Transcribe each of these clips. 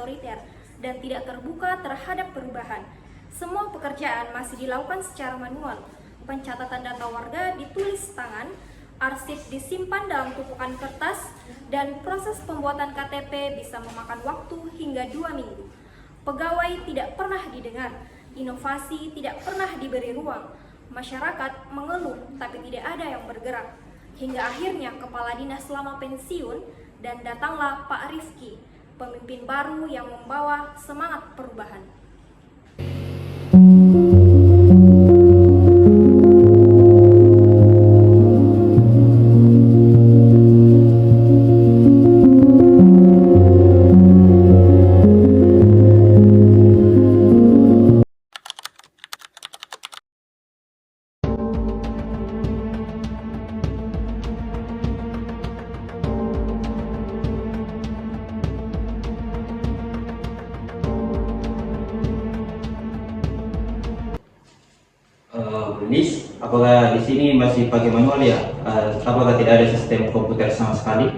otoriter dan tidak terbuka terhadap perubahan. Semua pekerjaan masih dilakukan secara manual. Pencatatan data warga ditulis tangan, arsip disimpan dalam tumpukan kertas, dan proses pembuatan KTP bisa memakan waktu hingga 2 minggu. Pegawai tidak pernah didengar, inovasi tidak pernah diberi ruang. Masyarakat mengeluh tapi tidak ada yang bergerak. Hingga akhirnya kepala dinas lama pensiun dan datanglah Pak Rifki, pemimpin baru yang membawa semangat perubahan. Nis, apakah di sini masih pakai manual ya? Apakah tidak ada sistem komputer sama sekali?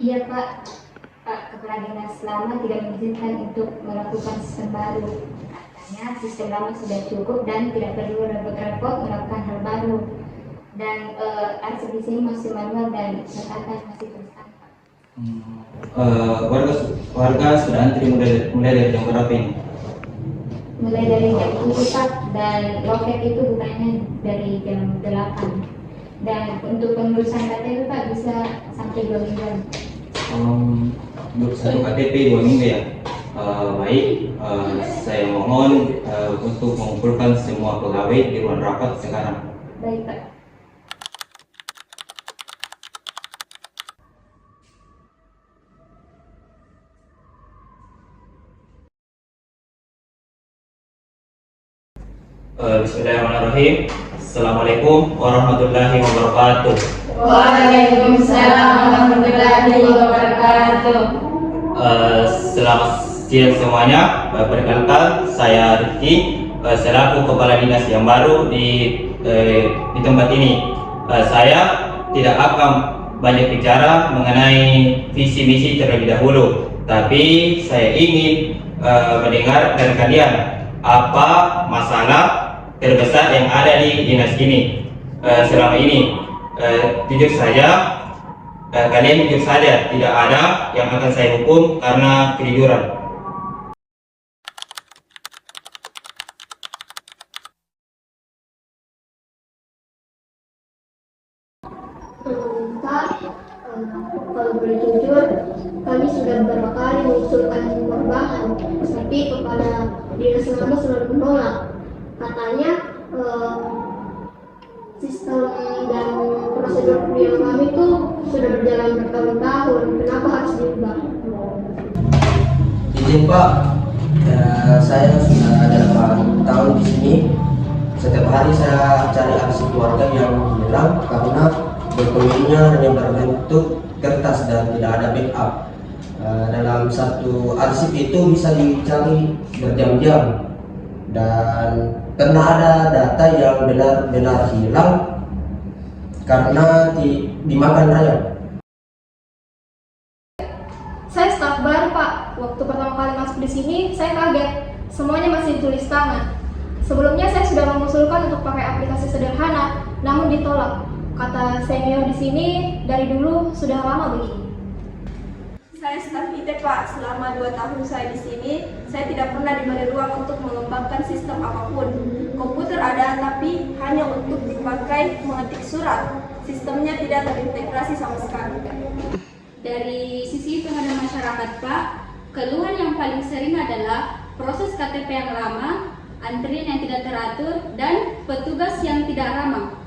Iya Pak, Kepala Dinas Lama tidak mengizinkan untuk melakukan sistem baru. Katanya sistem lama sudah cukup dan tidak perlu repot-repot melakukan hal baru. Dan arsip di sini masih manual dan catatan masih tulis tangan. Warga sudah antri mulai dari jam berapa ini? Mulai dari jam 4 dan loket itu bukanya dari jam 8. Dan untuk pengurusan KTP Pak bisa sampai 2 minggu. Untuk satu KTP 2 minggu ya? Baik, saya mohon untuk mengumpulkan semua pegawai di ruang rapat sekarang. Baik Pak. Bismillahirrahmanirrahim. Assalamualaikum warahmatullahi wabarakatuh. Waalaikumsalam warahmatullahi wabarakatuh. Selamat siang semuanya. Perkenalkan, saya Rifki, selaku kepala dinas yang baru di tempat ini. Saya tidak akan banyak bicara mengenai visi misi terlebih dahulu, tapi saya ingin mendengar dari kalian apa masalah terbesar yang ada di dinas ini selama ini. Jujur saja, kalian jujur saja, tidak ada yang akan saya hukum karena kejujuran. Pak, kalau boleh jujur, kami sudah beberapa kali mengusulkan perubahan, tapi kepala dinas lama selalu menolak. Katanya sistem dan prosedur yang kami itu sudah berjalan bertahun-tahun, kenapa harus diubah? Izin Pak, saya sudah ada 8 tahun di sini. Setiap hari saya cari arsip keluarga yang hilang karena dokumennya hanya berbentuk kertas dan tidak ada backup. Dalam satu arsip itu bisa dicari berjam-jam dan pernah ada data yang benar-benar hilang karena dimakan rayap. Saya staf baru Pak. Waktu pertama kali masuk di sini, saya kaget. Semuanya masih ditulis tangan. Sebelumnya saya sudah mengusulkan untuk pakai aplikasi sederhana, namun ditolak. Kata senior di sini, dari dulu sudah lama begini. Saya staf IT Pak, selama 2 tahun saya di sini, saya tidak pernah diberi ruang untuk mengembangkan sistem apapun. Komputer ada, tapi hanya untuk dipakai mengetik surat. Sistemnya tidak terintegrasi sama sekali. Dari sisi pengguna masyarakat Pak, keluhan yang paling sering adalah proses KTP yang lama, antrian yang tidak teratur, dan petugas yang tidak ramah.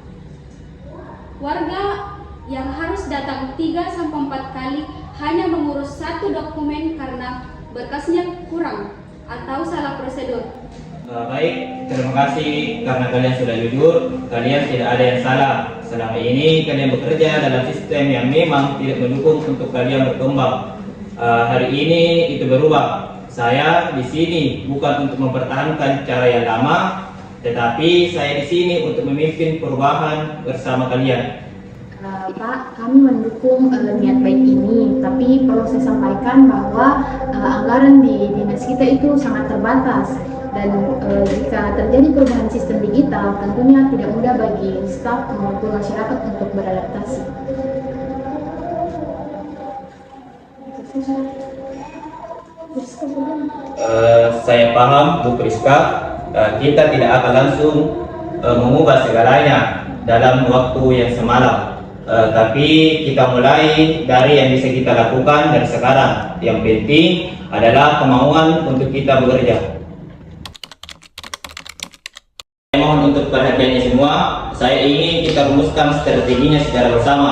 Warga yang harus datang 3-4 kali hanya mengurus satu dokumen karena berkasnya kurang atau salah prosedur. Baik, terima kasih karena kalian sudah jujur. Kalian tidak ada yang salah. Selama ini kalian bekerja dalam sistem yang memang tidak mendukung untuk kalian berkembang. Hari ini itu berubah. Saya di sini bukan untuk mempertahankan cara yang lama, tetapi saya di sini untuk memimpin perubahan bersama kalian. Pak, kami mendukung niat baik ini, tapi perlu saya sampaikan bahwa anggaran di dinas kita itu sangat terbatas, dan jika terjadi perubahan sistem digital, tentunya tidak mudah bagi staf maupun masyarakat untuk beradaptasi. Saya paham Bu Priska, kita tidak akan langsung mengubah segalanya dalam waktu yang semalam, tapi kita mulai dari yang bisa kita lakukan dari sekarang. Yang penting adalah kemauan untuk kita bekerja. Saya mohon untuk perhatiannya semua. Saya ingin kita rumuskan strateginya secara bersama.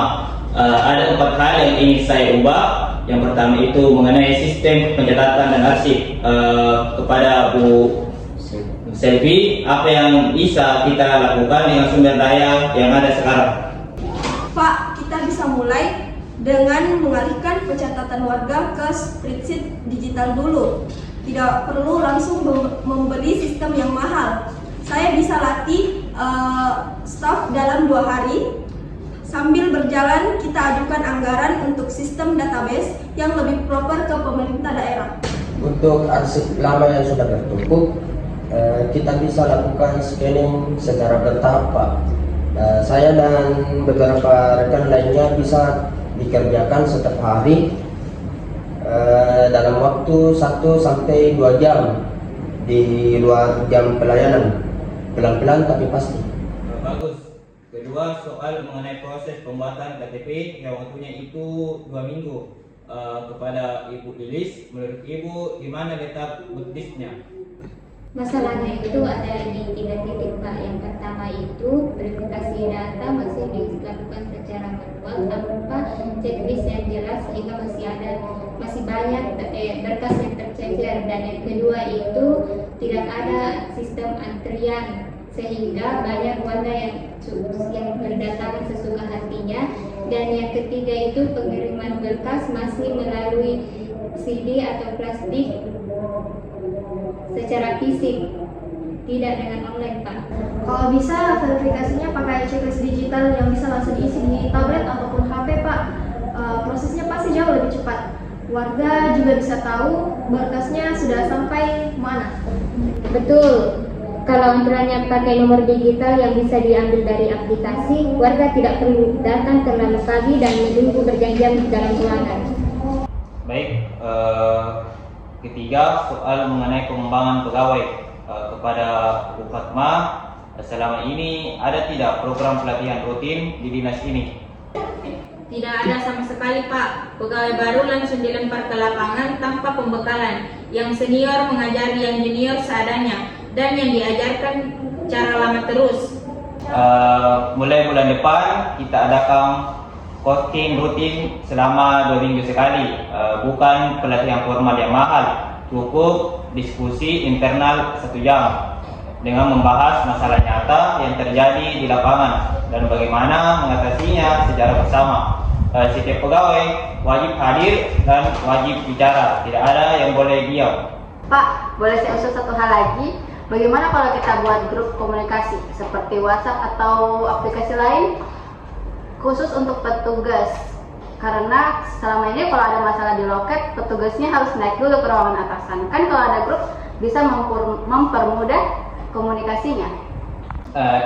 Ada 4 hal yang ingin saya ubah. Yang pertama itu mengenai sistem pencatatan dan arsip. Kepada Bu Selvi, apa yang bisa kita lakukan dengan sumber daya yang ada sekarang? Pak, kita bisa mulai dengan mengalihkan pencatatan warga ke spreadsheet digital dulu. Tidak perlu langsung membeli sistem yang mahal. Saya bisa latih staf dalam 2 hari. Sambil berjalan, kita ajukan anggaran untuk sistem database yang lebih proper ke pemerintah daerah. Untuk arsip lama yang sudah bertumpuk, kita bisa lakukan scanning secara bertahap, Pak. Saya dan beberapa rekan lainnya bisa dikerjakan setiap hari dalam waktu 1 sampai 2 jam di luar jam pelayanan. Pelan-pelan tapi pasti. Bagus. Kedua, soal mengenai proses pembuatan KTP yang waktunya itu 2 minggu. Kepada Ibu Lilis, menurut Ibu gimana letak buktisnya? Masalahnya itu ada di 3 titik, Pak. Yang pertama itu verifikasi data masih dilakukan secara manual tanpa checklist yang jelas, sehingga masih banyak berkas yang tercecer. Dan yang kedua itu tidak ada sistem antrian, sehingga banyak warga yang berdatangan sesuka hatinya. Dan yang ketiga itu pengiriman berkas masih melalui CD atau plastik secara fisik, tidak dengan online, Pak. Kalau bisa verifikasinya pakai checklist digital yang bisa langsung diisi di tablet ataupun HP, Pak. Prosesnya pasti jauh lebih cepat. Warga juga bisa tahu berkasnya sudah sampai mana. Betul. Kalau antreannya pakai nomor digital yang bisa diambil dari aplikasi, warga tidak perlu datang terlalu pagi dan menunggu berjam-jam di dalam ruangan. Baik, ketiga soal mengenai pengembangan pegawai. Kepada Bu Fatma, selama ini ada tidak program pelatihan rutin di dinas ini? Tidak ada sama sekali, Pak. Pegawai baru langsung dilempar ke lapangan tanpa pembekalan. Yang senior mengajari yang junior seadanya, dan yang diajarkan cara lama terus. Mulai bulan depan kita adakan coaching rutin selama 2 minggu sekali. Bukan pelatihan formal yang mahal, cukup diskusi internal 1 jam dengan membahas masalah nyata yang terjadi di lapangan dan bagaimana mengatasinya secara bersama. Setiap pegawai wajib hadir dan wajib bicara, tidak ada yang boleh diam. Pak, boleh saya usul satu hal lagi? Bagaimana kalau kita buat grup komunikasi seperti WhatsApp atau aplikasi lain khusus untuk petugas? Karena selama ini kalau ada masalah di loket, petugasnya harus naik dulu ke ruangan atasan. Kan kalau ada grup bisa mempermudah komunikasinya.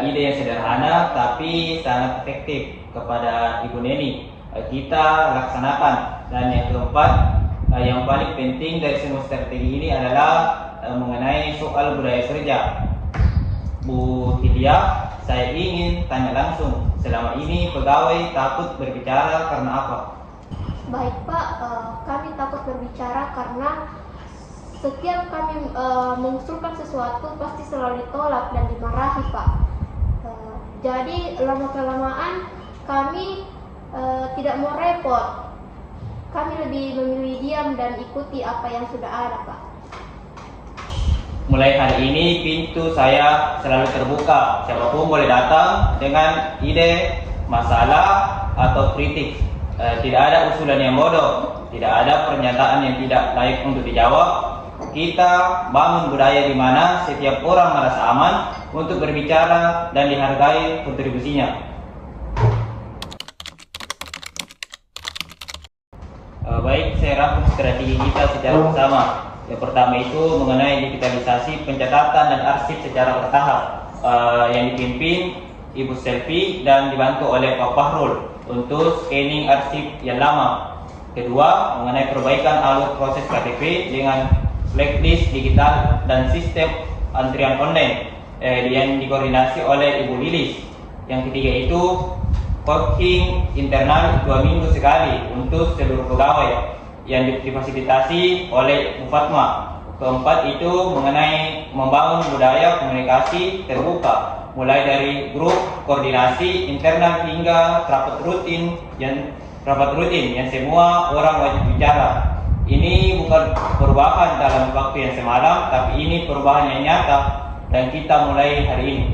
Ide yang sederhana tapi sangat efektif. Kepada Ibu Neni, kita laksanakan. Dan yang keempat, yang paling penting dari semua strategi ini adalah mengenai soal budaya kerja. Bu Tidia, saya ingin tanya langsung, selama ini pegawai takut berbicara karena apa? Baik, Pak, kami takut berbicara karena setiap kami mengusulkan sesuatu pasti selalu ditolak dan dimarahi, Pak. Jadi lama-kelamaan kami tidak mau repot. Kami lebih memilih diam dan ikuti apa yang sudah ada, Pak. Mulai hari ini pintu saya selalu terbuka. Siapapun boleh datang dengan ide, masalah, atau kritik. Tidak ada usulan yang bodoh, tidak ada pernyataan yang tidak layak untuk dijawab. Kita bangun budaya di mana setiap orang merasa aman untuk berbicara dan dihargai kontribusinya. strategi kita secara bersama. Yang pertama itu mengenai digitalisasi pencatatan dan arsip secara bertahap yang dipimpin Ibu Selvi dan dibantu oleh Pak Fahrul untuk scanning arsip yang lama. Kedua, mengenai perbaikan alur proses KTP dengan blacklist digital dan sistem antrian online yang dikoordinasi oleh Ibu Lilis. Yang ketiga itu coaching internal 2 minggu sekali untuk seluruh pegawai yang difasilitasi oleh Bu Fatma. Keempat itu mengenai membangun budaya komunikasi terbuka, mulai dari grup koordinasi internal hingga rapat rutin yang semua orang wajib bicara. Ini bukan perubahan dalam waktu yang semalam, tapi ini perubahan yang nyata dan kita mulai hari ini.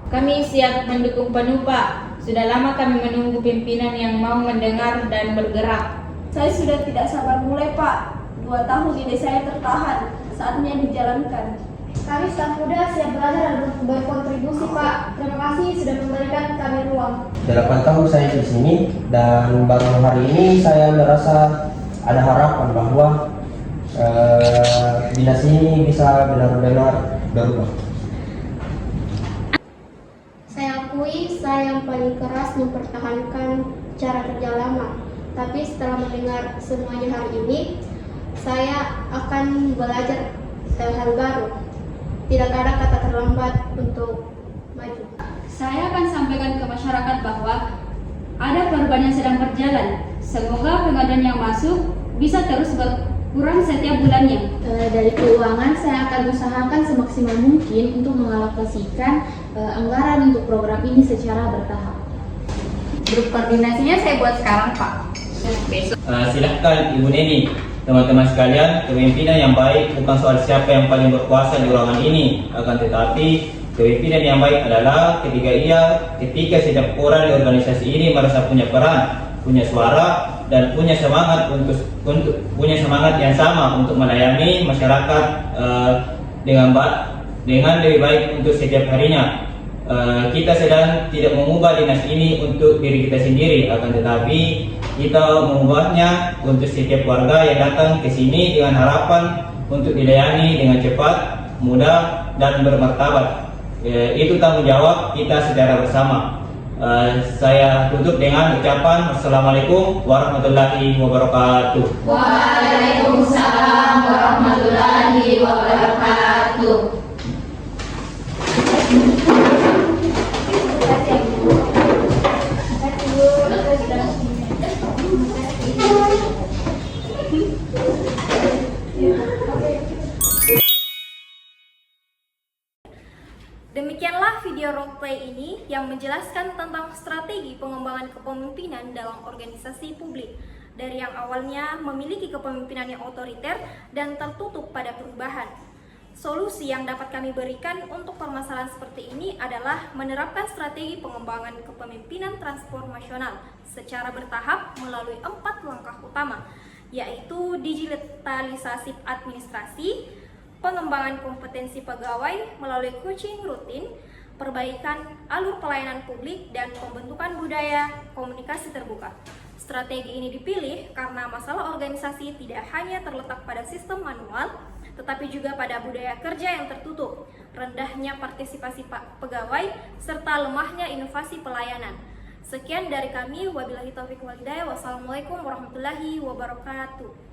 Kami siap mendukung penuh, Pak. Sudah lama kami menunggu pimpinan yang mau mendengar dan bergerak. Saya sudah tidak sabar mulai, Pak. 2 tahun ide saya tertahan, saatnya dijalankan. Kami staf muda siap belajar dan berkontribusi, Pak. Terima kasih sudah memberikan kami ruang. 8 tahun saya di sini dan baru hari ini saya merasa ada harapan bahwa dinas ini bisa benar-benar berubah. Saya akui saya yang paling keras mempertahankan cara kerja lama. Tapi setelah mendengar semuanya hari ini, saya akan belajar hal baru. Tidak ada kata terlambat untuk maju. Saya akan sampaikan ke masyarakat bahwa ada perubahan yang sedang berjalan. Semoga pengaduan yang masuk bisa terus berkurang setiap bulannya. Dari keuangan, saya akan usahakan semaksimal mungkin untuk mengalokasikan anggaran untuk program ini secara bertahap. Grup koordinasinya saya buat sekarang, Pak. Silahkan Ibu Neni. Teman-teman sekalian, kepemimpinan yang baik bukan soal siapa yang paling berkuasa di ruangan ini, akan tetapi kepemimpinan yang baik adalah ketika setiap orang di organisasi ini merasa punya peran, punya suara, dan punya semangat punya semangat yang sama untuk melayani masyarakat dengan lebih baik untuk setiap harinya. Kita sedang tidak mengubah dinas ini untuk diri kita sendiri, akan tetapi kita mengubahnya untuk setiap warga yang datang ke sini dengan harapan untuk dilayani dengan cepat, mudah, dan bermartabat. Itu tanggung jawab kita secara bersama. Saya tutup dengan ucapan Assalamualaikum warahmatullahi wabarakatuh. Waalaikumsalam warahmatullahi wabarakatuh. Demikianlah video roleplay ini yang menjelaskan tentang strategi pengembangan kepemimpinan dalam organisasi publik. Dari yang awalnya memiliki kepemimpinan yang otoriter dan tertutup pada perubahan. Solusi yang dapat kami berikan untuk permasalahan seperti ini adalah menerapkan strategi pengembangan kepemimpinan transformasional secara bertahap melalui 4 langkah utama, yaitu digitalisasi administrasi, pengembangan kompetensi pegawai melalui coaching rutin, perbaikan alur pelayanan publik, dan pembentukan budaya komunikasi terbuka. Strategi ini dipilih karena masalah organisasi tidak hanya terletak pada sistem manual, tetapi juga pada budaya kerja yang tertutup, rendahnya partisipasi pegawai, serta lemahnya inovasi pelayanan. Sekian dari kami, wabillahi taufiq wal hidayah. Wassalamualaikum warahmatullahi wabarakatuh.